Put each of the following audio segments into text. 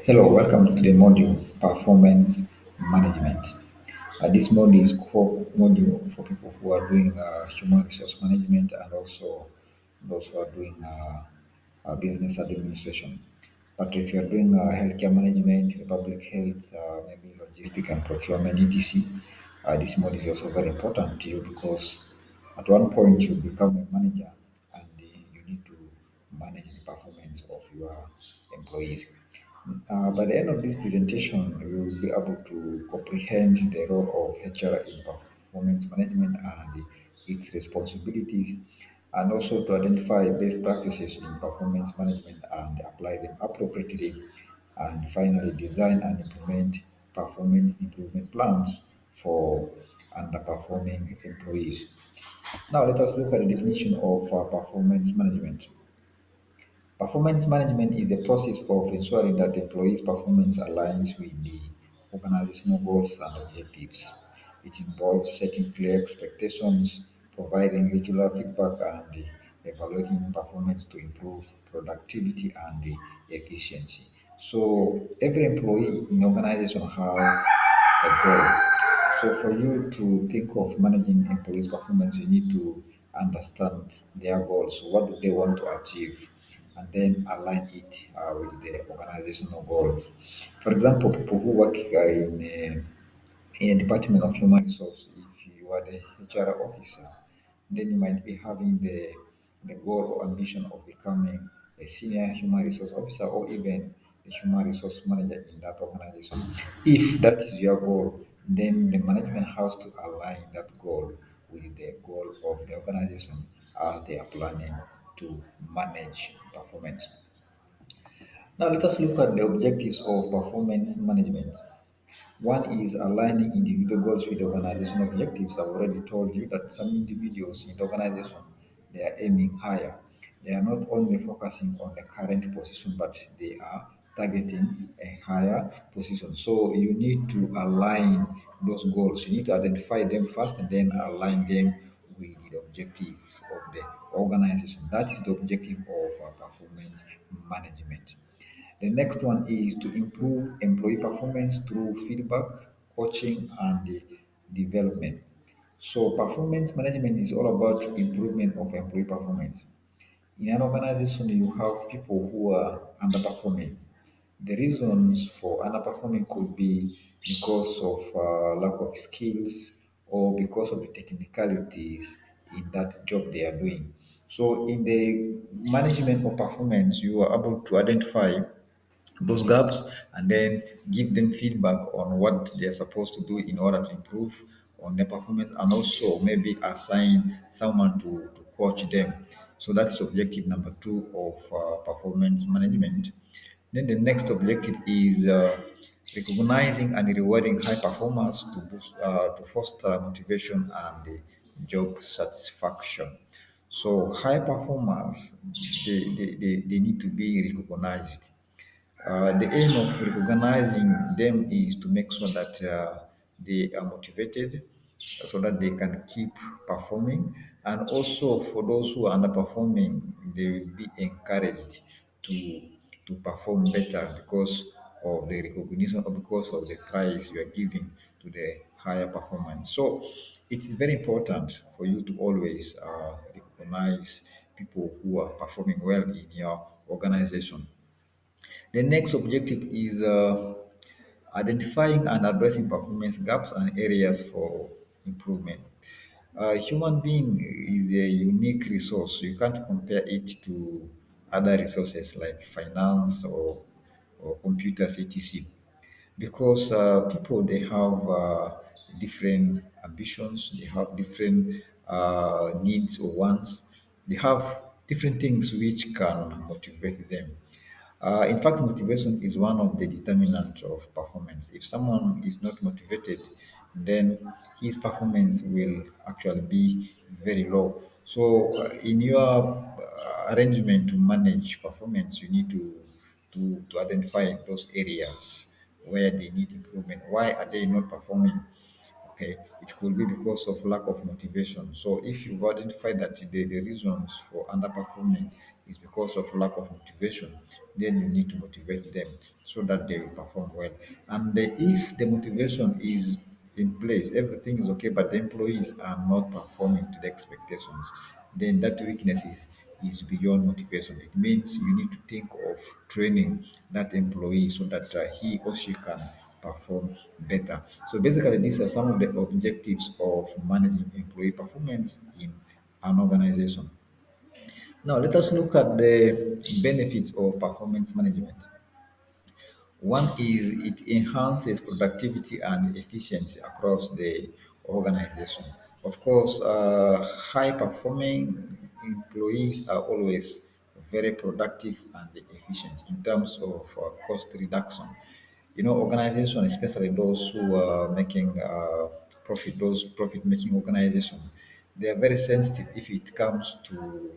Hello, welcome to the module Performance Management. This module is core module for people who are doing human resource management and also those who are doing business administration. But if you're doing healthcare management, public health, maybe logistic and procurement, etc., this module is also very important to you because at one point you become a manager and you need to manage the performance of your employees. By the end of this presentation, we will be able to comprehend the role of HR in performance management and its responsibilities, and also to identify best practices in performance management and apply them appropriately, and finally design and implement performance improvement plans for underperforming employees. Now, let us look at the definition of performance management. Performance management is a process of ensuring that employees' performance aligns with the organizational goals and objectives. It involves setting clear expectations, providing regular feedback, and evaluating performance to improve productivity and efficiency. So, every employee in the organization has a goal. So for you to think of managing employees' performance, you need to understand their goals. So what do they want to achieve? And then align it with the organizational goal. For example, people who work in a department of human resource, if you are the HR officer, then you might be having the goal or ambition of becoming a senior human resource officer or even a human resource manager in that organization. If that is your goal, then the management has to align that goal with the goal of the organization as they are planning to manage performance. Now let us look at the objectives of performance management. One is aligning individual goals with organizational objectives. I've already told you that some individuals in the organization they are aiming higher. They are not only focusing on the current position, but they are targeting a higher position. So you need to align those goals. You need to identify them first and then align them with the objective of the organization. That is the objective of performance management. The next one is to improve employee performance through feedback, coaching, and development. So, performance management is all about improvement of employee performance. In an organization, you have people who are underperforming. The reasons for underperforming could be because of lack of skills or because of the technicalities in that job they are doing. So, in the management of performance, you are able to identify those gaps and then give them feedback on what they're supposed to do in order to improve on their performance and also maybe assign someone to coach them. So that's objective number two of performance management. Then the next objective is recognizing and rewarding high performers to boost, to foster motivation and job satisfaction. So high performers, they need to be recognized. The aim of recognizing them is to make sure that they are motivated so that they can keep performing. And also for those who are underperforming, they will be encouraged to perform better because of the recognition or because of the prize you are giving to the higher performance. So it is very important for you to always recognize people who are performing well in your organization. The next objective is identifying and addressing performance gaps and areas for improvement. A human being is a unique resource. You can't compare it to other resources like finance or computers, etc. Because people they have different ambitions, they have different needs or wants, they have different things which can motivate them. In fact, motivation is one of the determinants of performance. If someone is not motivated, then his performance will actually be very low. So, in your arrangement to manage performance, you need to identify those areas where they need improvement. Why are they not performing? Okay, it could be because of lack of motivation. So if you've identified that the reasons for underperforming is because of lack of motivation, then you need to motivate them so that they will perform well. And if the motivation is in place, everything is okay, but the employees are not performing to the expectations, then that weakness is beyond motivation. It means you need to think of training that employee so that he or she can perform better. So basically, these are some of the objectives of managing employee performance in an organization. Now, let us look at the benefits of performance management. One is it enhances productivity and efficiency across the organization. Of course, high performing employees are always very productive and efficient in terms of cost reduction. Organizations, especially those who are making profit, those profit making organizations, they are very sensitive if it comes to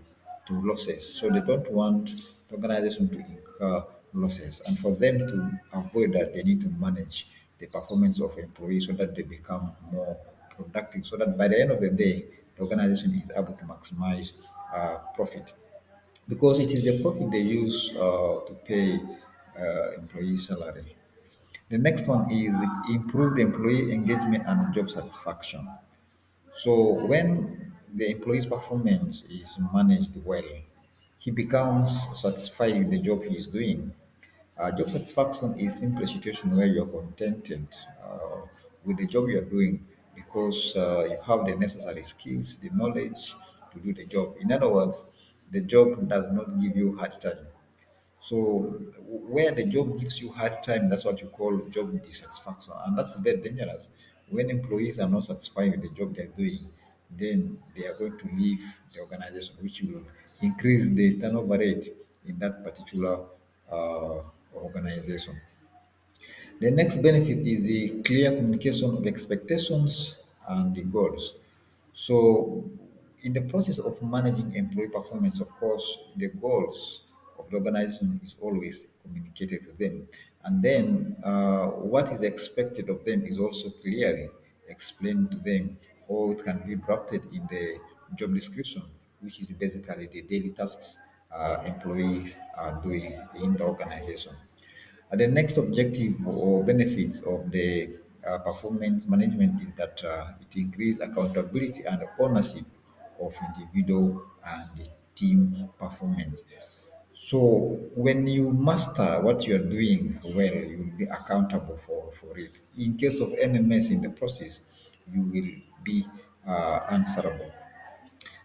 losses. So they don't want the organization to incur losses. And for them to avoid that, they need to manage the performance of employees so that they become more productive. So that by the end of the day, the organization is able to maximize profit because it is the profit they use to pay employee salary. The next one is improved employee engagement and job satisfaction. So when the employee's performance is managed well, he becomes satisfied with the job he is doing. Job satisfaction is simply a situation where you're contented with the job you're doing because you have the necessary skills, the knowledge to do the job. In other words, the job does not give you hard time. So where the job gives you hard time, that's what you call job dissatisfaction, and that's very dangerous. When employees are not satisfied with the job they're doing, then they are going to leave the organization, which will increase the turnover rate in that particular organization. The next benefit is the clear communication of expectations and the goals. So, in the process of managing employee performance, of course, the goals of the organization is always communicated to them, and then what is expected of them is also clearly explained to them, or it can be drafted in the job description, which is basically the daily tasks employees are doing in the organization. The next objective or benefits of the performance management is that it increases accountability and ownership of individual and team performance. So when you master what you're doing well, you will be accountable for it. In case of any mess in the process, you will be answerable.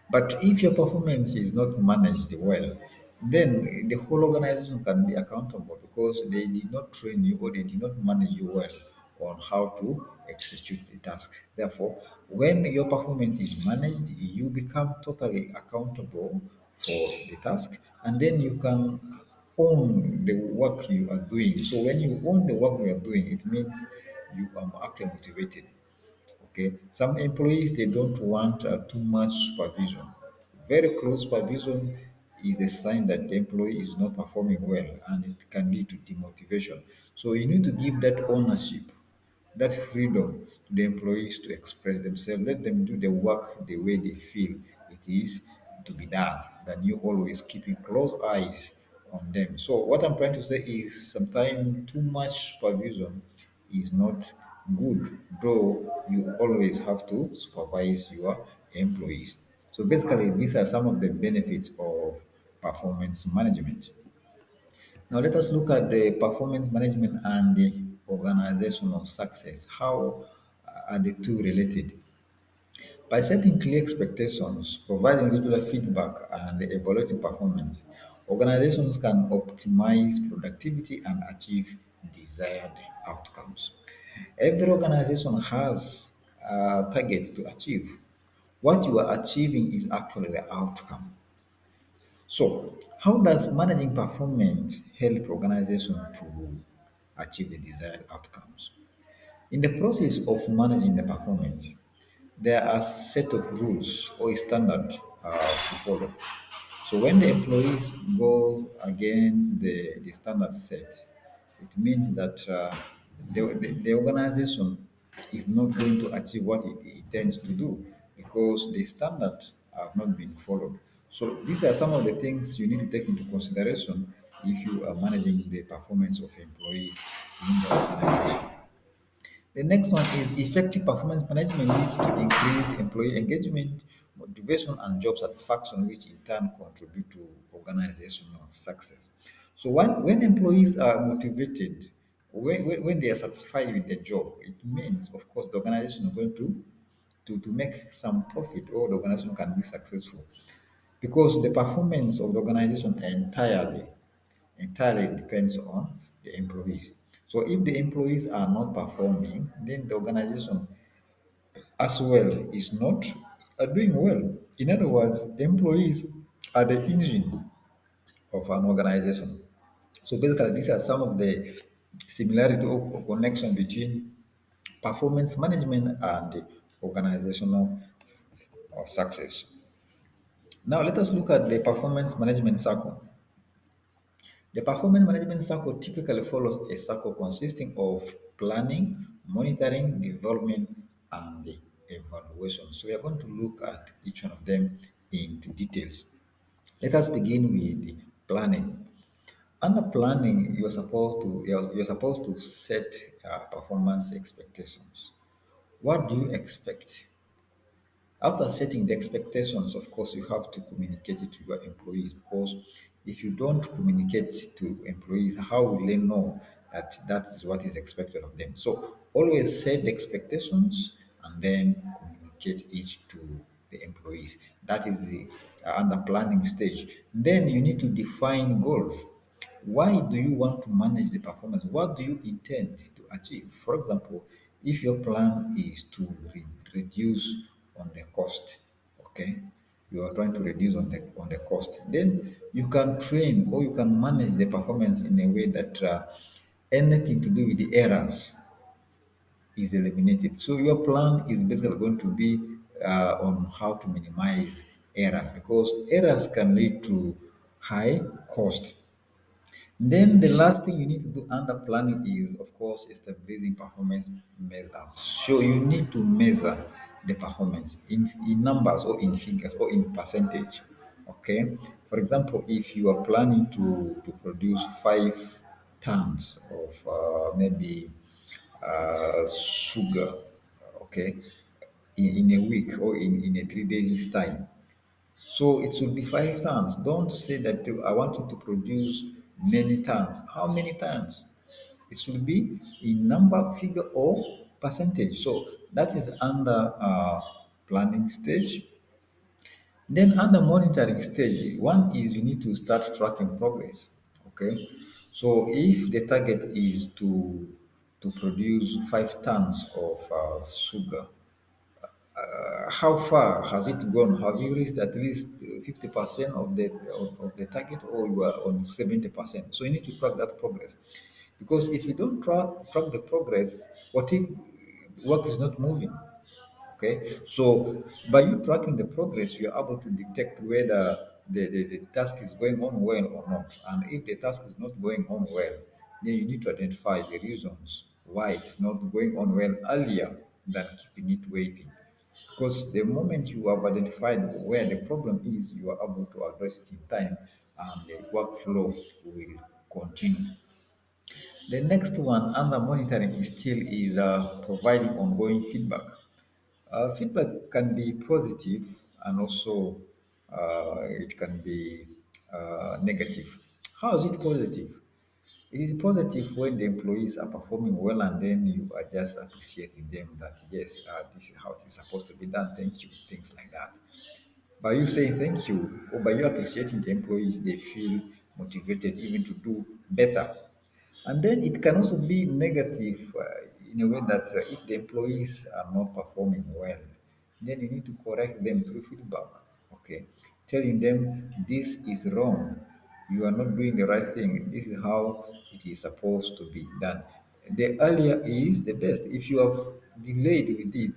But if your performance is not managed well, then the whole organization can be accountable because they did not train you or they did not manage you well on how to execute the task. Therefore, when your performance is managed, you become totally accountable for the task and then you can own the work you are doing. So when you own the work you are doing, it means you are actually motivated. Okay, some employees they don't want too much supervision. Very close supervision is a sign that the employee is not performing well and it can lead to demotivation. So you need to give that ownership, that freedom to the employees to express themselves. Let them do the work the way they feel it is to be done. Than you always keeping close eyes on them. So what I'm trying to say is sometimes too much supervision is not good, though you always have to supervise your employees. So basically, these are some of the benefits of performance management. Now let us look at the performance management and the organizational success. How are the two related? By setting clear expectations, providing regular feedback, and evaluating performance, organizations can optimize productivity and achieve desired outcomes. Every organization has targets to achieve. What you are achieving is actually the outcome. So, how does managing performance help organization to achieve the desired outcomes? In the process of managing the performance, there are set of rules or a standard to follow. So when the employees go against the standard set, it means that the organization is not going to achieve what it intends to do because the standards have not been followed. So these are some of the things you need to take into consideration if you are managing the performance of employees in the organization. The next one is effective performance management leads to increased employee engagement, motivation, and job satisfaction, which in turn contribute to organizational success. So when employees are motivated, when they are satisfied with their job, it means, of course, the organization is going to make some profit, or the organization can be successful, because the performance of the organization entirely depends on the employees. So if the employees are not performing, then the organization as well is not doing well. In other words, employees are the engine of an organization. So basically, these are some of the similarity or connection between performance management and the organizational success. Now let us look at the performance management cycle. The performance management cycle typically follows a cycle consisting of planning, monitoring, development, and the evaluation. So we are going to look at each one of them into details. Let us begin with the planning. Under planning, you're supposed to set performance expectations. What do you expect? After setting the expectations, of course, you have to communicate it to your employees, because if you don't communicate to employees, how will they know that that is what is expected of them? So always set the expectations and then communicate it to the employees. That is the under planning stage. Then you need to define goals. Why do you want to manage the performance? What do you intend to achieve? For example, if your plan is to reduce on the cost, okay, you are trying to reduce on the cost, then you can train or you can manage the performance in a way that anything to do with the errors is eliminated. So your plan is basically going to be on how to minimize errors, because errors can lead to high cost. Then the last thing you need to do under planning is, of course, establishing performance measures. So you need to measure the performance in numbers or in figures or in percentage. Okay. For example, if you are planning to produce 5 tons of maybe sugar, okay, in a week or in a 3 days time, so it should be 5 tons. Don't say that I want you to produce many tons. How many tons? It should be in number, figure, or percentage. So that is under planning stage. Then under monitoring stage, one is you need to start tracking progress. Okay. So if the target is to produce 5 tons of sugar, how far has it gone? Have you reached at least 50% of the target, or you are on 70%? So you need to track that progress, because if you don't track the progress, what if work is not moving? Okay, so by you tracking the progress, you are able to detect whether the task is going on well or not. And if the task is not going on well, then you need to identify the reasons why it is not going on well earlier than keeping it waiting. Because the moment you have identified where the problem is, you are able to address it in time, and the workflow will continue. The next one under monitoring is still is providing ongoing feedback. Feedback can be positive, and also it can be negative. How is it positive? It is positive when the employees are performing well, and then you are just appreciating them that yes, this is how it is supposed to be done. Thank you, things like that. By you saying thank you, or by you appreciating the employees, they feel motivated even to do better. And then it can also be negative in a way that if the employees are not performing well, then you need to correct them through feedback. Okay, telling them this is wrong, you are not doing the right thing. This is how it is supposed to be done. The earlier is the best. If you have delayed with it,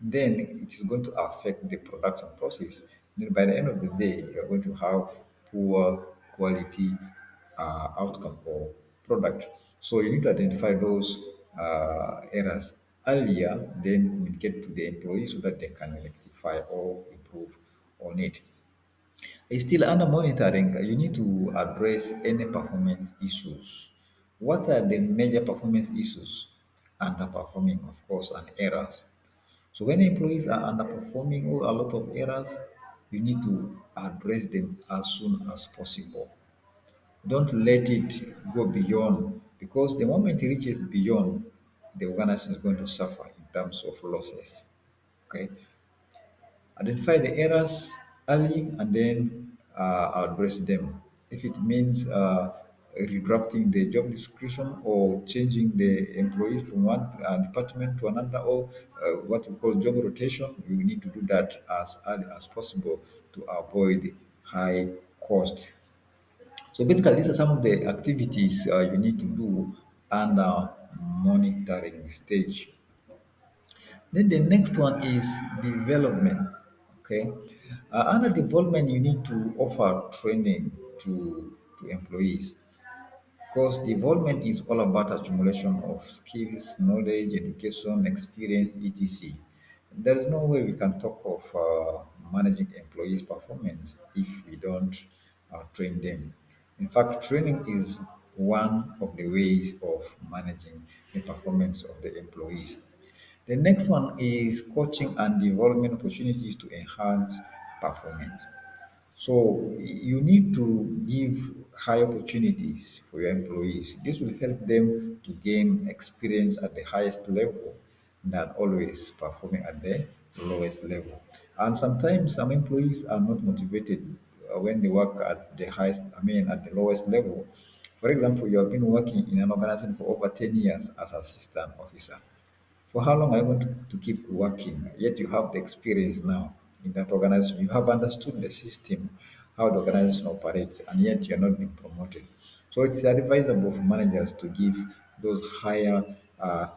then it is going to affect the production process. Then by the end of the day, you are going to have poor quality outcome or product. So you need to identify those errors earlier, then communicate to the employees so that they can rectify or improve on it. Still under monitoring, you need to address any performance issues. What are the major performance issues? Underperforming, of course, and errors. So when employees are underperforming or a lot of errors, you need to address them as soon as possible. Don't let it go beyond, because the moment it reaches beyond, the organization is going to suffer in terms of losses. Okay, identify the errors early and then address them. If it means redrafting the job description or changing the employees from one department to another, or what we call job rotation, you need to do that as early as possible to avoid high cost. So basically, these are some of the activities you need to do under monitoring stage. Then the next one is development. Okay, under development, you need to offer training to employees, because development is all about accumulation of skills, knowledge, education, experience, etc. There's no way we can talk of managing employees' performance if we don't train them. In fact, training is one of the ways of managing the performance of the employees. The next one is coaching and development opportunities to enhance performance. So you need to give high opportunities for your employees. This will help them to gain experience at the highest level than always performing at the lowest level. And sometimes some employees are not motivated when they work at the highest, at the lowest level. For example, you have been working in an organization for over 10 years as assistant officer. For how long are you going to keep working? Yet you have the experience now in that organization. You have understood the system, how the organization operates, and yet you're not being promoted. So it's advisable for managers to give those higher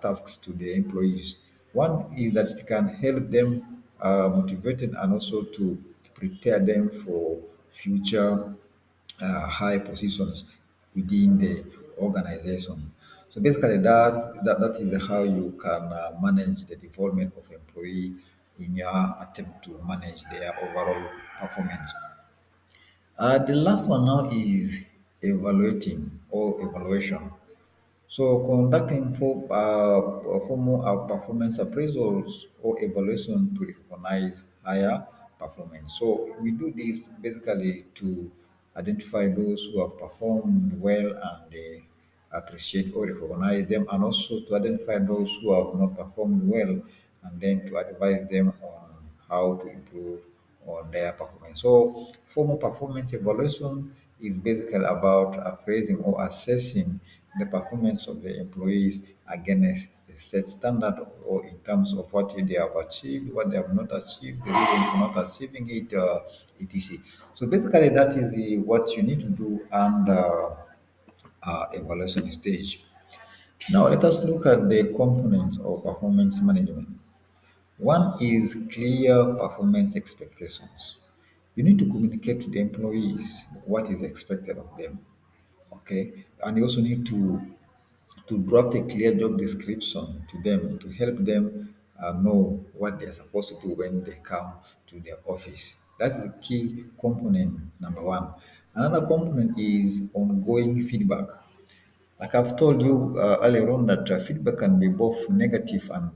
tasks to the employees. One is that it can help them motivated and also to prepare them for future high positions within the organization. So basically, that is how you can manage the development of employee in your attempt to manage their overall performance. The last one now is evaluating or evaluation. So conducting formal performance appraisals or evaluation to recognize higher performance. So we do this basically to identify those who have performed well and appreciate or recognize them, and also to identify those who have not performed well and then to advise them on how to improve on their performance. So formal performance evaluation is basically about appraising or assessing the performance of the employees against the set standard, or in terms of what they have achieved, what they have not achieved, the reason for not achieving it, etc. So basically, that is what you need to do under evaluation stage. Now, let us look at the components of performance management. One is clear performance expectations. You need to communicate to the employees what is expected of them. Okay, and you also need to draft a clear job description to them to help them know what they're supposed to do when they come to their office. That's the key component number one. Another component is ongoing feedback. Like I've told you earlier on, that feedback can be both negative and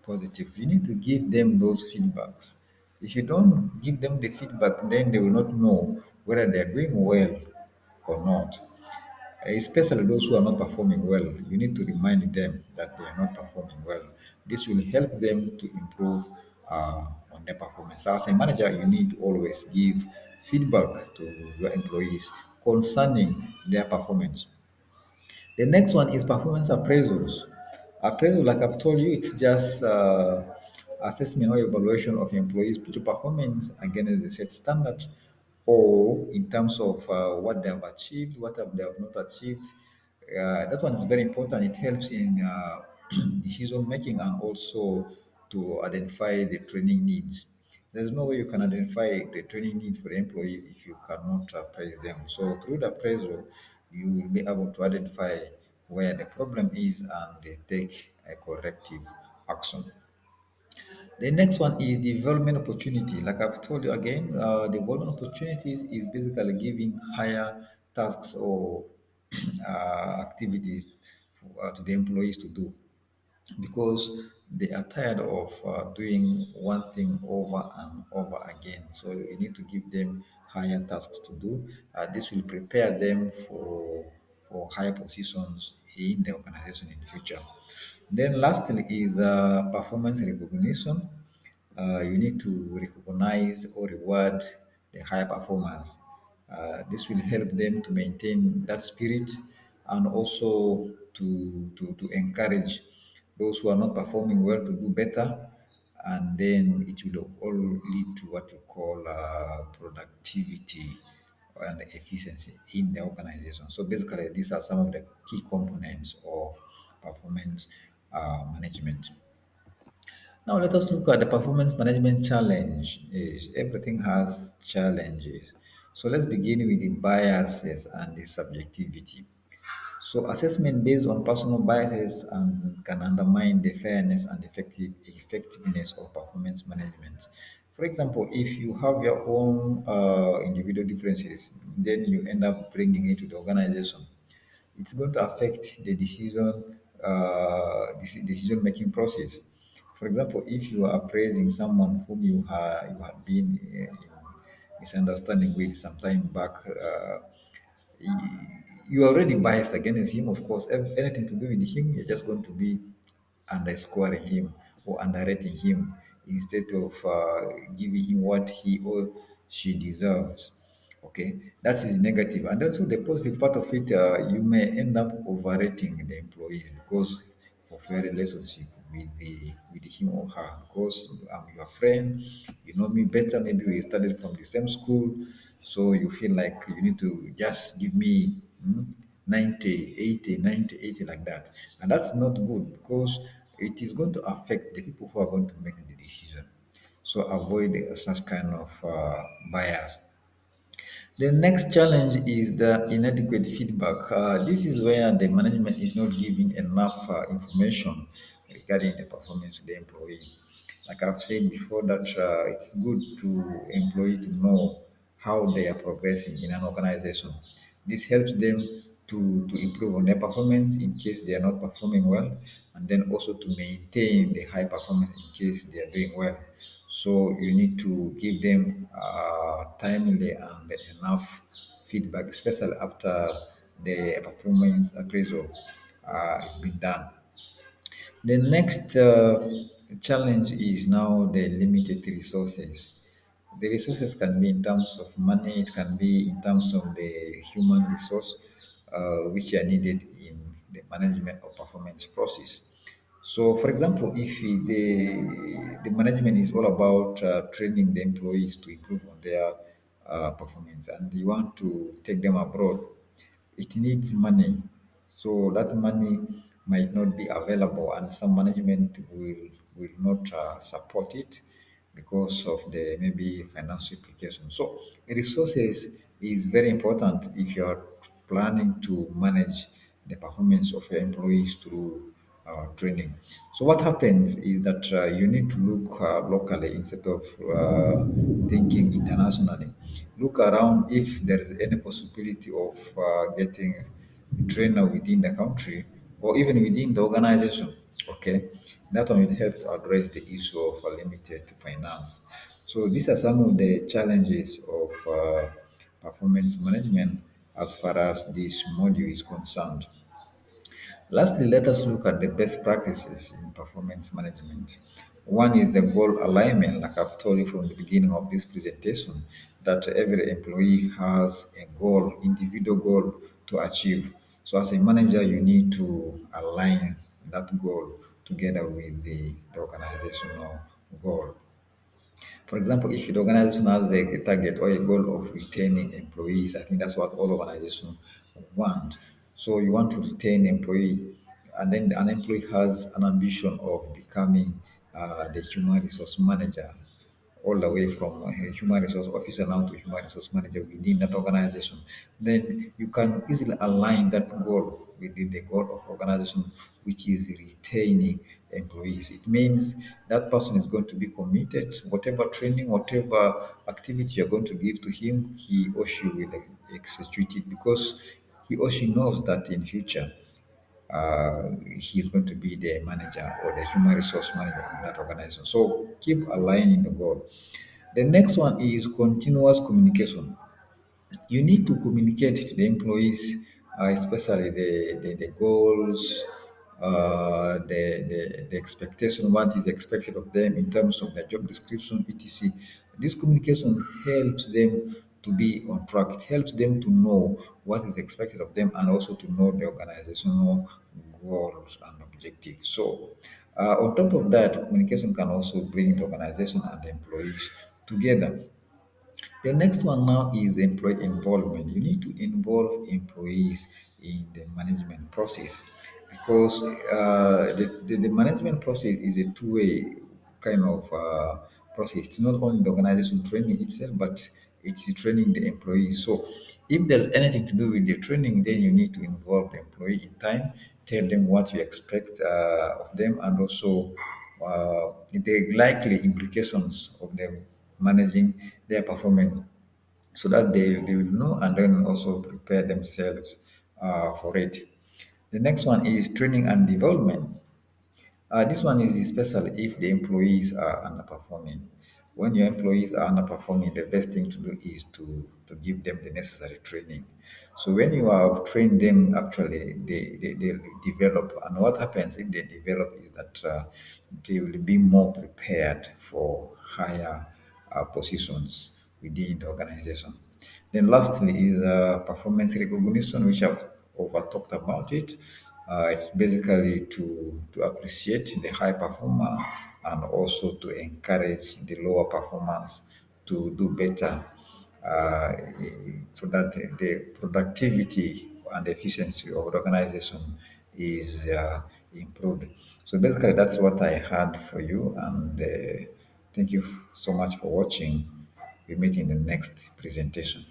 positive. You need to give them those feedbacks. If you don't give them the feedback, then they will not know whether they're doing well or not. Especially those who are not performing well, you need to remind them that they are not performing well. This will help them to improve on their performance. As a manager, you need to always give feedback to your employees concerning their performance. The next one is performance appraisals. Appraisal, like I've told you, it's just assessment or evaluation of employees' performance against the set standard, or in terms of what they have achieved, they have not achieved. That one is very important. It helps in decision making, and also to identify the training needs. There's no way you can identify the training needs for the employees if you cannot appraise them. So through the appraisal, you will be able to identify where the problem is and take a corrective action. The next one is development opportunity. Like I've told you again, development opportunities is basically giving higher tasks or activities to the employees to do, because they are tired of doing one thing over and over again. So you need to give them higher tasks to do. This will prepare them for higher positions in the organization in the future. Then lastly is performance recognition. You need to recognize or reward the high performers. This will help them to maintain that spirit, and also to encourage those who are not performing well to do better. And then it will all lead to what you call productivity and efficiency in the organization. So basically, these are some of the key components of performance management. Now let us look at the performance management challenge. Is everything has challenges. So let's begin with the biases and the subjectivity. So assessment based on personal biases can undermine the fairness and effectiveness of performance management. For example, if you have your own individual differences, then you end up bringing it to the organization, it's going to affect the decision making process. For example, if you are praising someone whom you had been in misunderstanding with some time back, you are already biased against him. Of course, anything to do with him, you're just going to be underscoring him or underrating him instead of giving him what he or she deserves. Okay, that is negative. And also the positive part of it, you may end up overrating the employees because of your relationship with him or her. Because I'm your friend, you know me better. Maybe we studied from the same school, so you feel like you need to just give me 90, 80, 90, 80 like that. And that's not good, because it is going to affect the people who are going to make the decision. So avoid such kind of bias. The next challenge is the inadequate feedback. This is where the management is not giving enough information regarding the performance of the employee. Like I've said before, that it's good to employee to know how they are progressing in an organization. This helps them to improve on their performance in case they are not performing well, and then also to maintain the high performance in case they are doing well. So you need to give them timely and enough feedback, especially after the performance appraisal is being done. The next challenge is now the limited resources. The resources can be in terms of money, it can be in terms of the human resource which are needed in the management of performance process. So, for example, if the management is all about training the employees to improve on their performance, and you want to take them abroad, it needs money. So that money might not be available, and some management will not support it because of the maybe financial implications. So resources is very important if you are planning to manage the performance of your employees through training. So what happens is that you need to look locally instead of thinking internationally. Look around if there is any possibility of getting a trainer within the country or even within the organization. Okay, that one will help to address the issue of limited finance. So these are some of the challenges of performance management as far as this module is concerned. Lastly, let us look at the best practices in performance management. One is the goal alignment, like I've told you from the beginning of this presentation, that every employee has a goal, individual goal to achieve. So, as a manager, you need to align that goal together with the organizational goal. For example, if the organization has a target or a goal of retaining employees, I think that's what all organizations want. So you want to retain employee, and then an employee has an ambition of becoming the human resource manager, all the way from a human resource officer now to human resource manager within that organization. Then you can easily align that goal within the goal of organization, which is retaining employees. It means that person is going to be committed. Whatever training, whatever activity you're going to give to him, he or she will execute it because he or she knows that in future he's going to be the manager or the human resource manager of that organization. So keep aligning the goal. The next one is continuous communication. You need to communicate to the employees, especially the goals, the expectation, what is expected of them in terms of the job description, etc. This communication helps them to be on track. It helps them to know what is expected of them and also to know the organizational goals and objectives. So, on top of that, communication can also bring the organization and the employees together. The next one now is employee involvement. You need to involve employees in the management process because the management process is a two-way kind of process. It's not only the organization training itself, but it's training the employees. So if there's anything to do with the training, then you need to involve the employee in time, tell them what you expect of them, and also the likely implications of them managing their performance so that they will know and then also prepare themselves for it. The next one is training and development. This one is especially if the employees are underperforming. When your employees are underperforming, the best thing to do is to give them the necessary training. So when you have trained them, actually, they develop. And what happens if they develop is that they will be more prepared for higher positions within the organization. Then lastly is performance recognition, which I've over talked about it. It's basically to appreciate the high performer and also to encourage the lower performers to do better uh, so that the productivity and efficiency of the organization is improved. So basically, that's what I had for you, and thank you so much for watching. We meet in the next presentation.